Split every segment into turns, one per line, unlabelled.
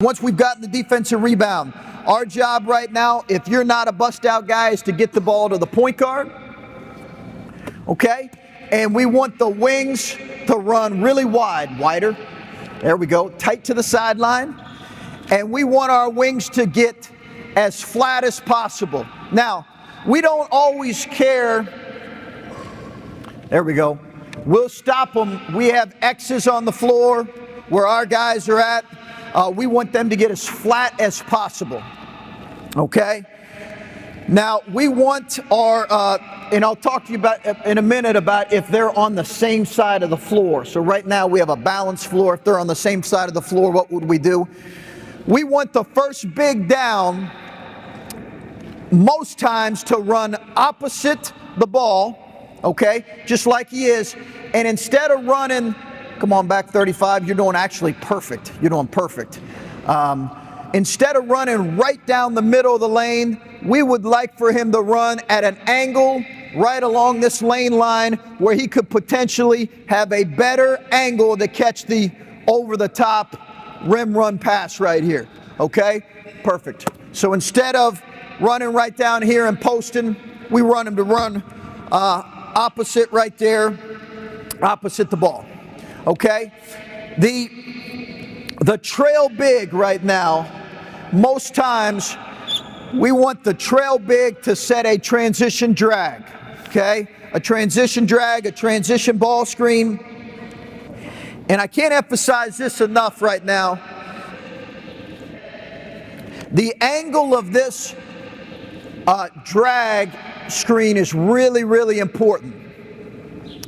Once we've gotten the defensive rebound, our job right now, if you're not a bust-out guy, is to get the ball to the point guard, okay? And we want the wings to run really wider. There we go, tight to the sideline. And we want our wings to get as flat as possible. Now, we don't always care. There we go. We'll stop them. We have X's on the floor where our guys are at. We want them to get as flat as possible, okay? Now, we want our, and I'll talk to you about in a minute about if they're on the same side of the floor. So right now we have a balanced floor. If they're on the same side of the floor, what would we do? We want the first big down most times to run opposite the ball, okay, just like he is, and instead of running, come on back 35, you're doing actually perfect. You're doing perfect. Instead of running right down the middle of the lane, we would like for him to run at an angle right along this lane line where he could potentially have a better angle to catch the over-the-top rim run pass right here, okay? Perfect. So instead of running right down here and posting, we want him to run opposite right there, opposite the ball. Okay, the trail big right now, most times we want the trail big to set a transition drag, okay? A transition drag, a transition ball screen. And I can't emphasize this enough right now. The angle of this drag screen is really, really important.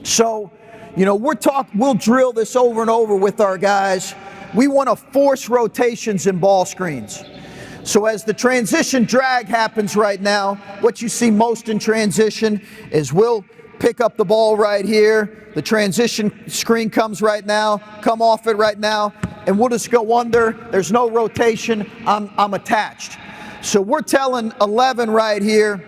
So, you know, we'll drill this over and over with our guys. We want to force rotations in ball screens. So as the transition drag happens right now, what you see most in transition is we'll pick up the ball right here. The transition screen comes right now, come off it right now, and we'll just go under. There's no rotation. I'm attached. So we're telling 11 right here,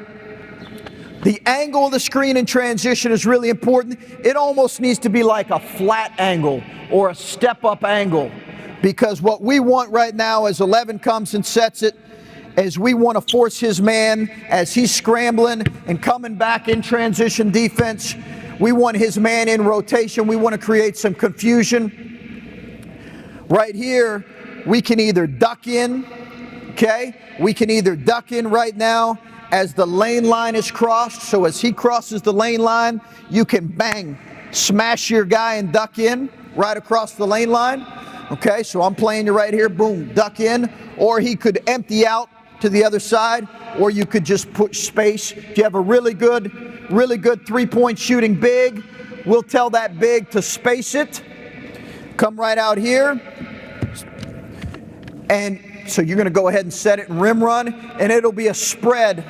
the angle of the screen in transition is really important. It almost needs to be like a flat angle or a step-up angle, because what we want right now as 11 comes and sets it is we want to force his man as he's scrambling and coming back in transition defense. We want his man in rotation. We want to create some confusion. Right here, we can either duck in, okay? We can either duck in right now as the lane line is crossed, so as he crosses the lane line, you can bang, smash your guy and duck in right across the lane line. Okay, so I'm playing you right here, boom, duck in, or he could empty out to the other side, or you could just push space. If you have a really good three-point shooting big, we'll tell that big to space it, come right out here, and so you're going to go ahead and set it and rim run, and it'll be a spread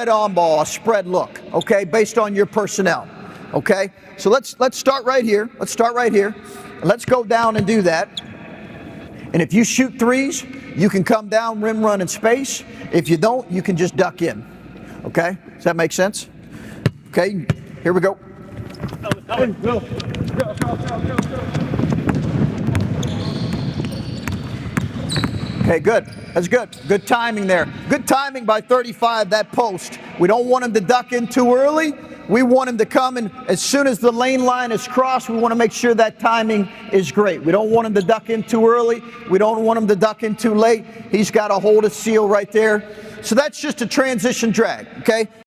on ball, a spread look, okay, based on your personnel, okay? So let's start right here. Let's start right here. Let's go down and do that. And if you shoot threes, you can come down, rim run in space. If you don't, you can just duck in, okay? Does that make sense? Okay, here we go. Okay, good. That's good. Good timing there. Good timing by 35, that post. We don't want him to duck in too early. We want him to come in as soon as the lane line is crossed. We want to make sure that timing is great. We don't want him to duck in too early. We don't want him to duck in too late. He's got to hold a seal right there. So that's just a transition drag, okay?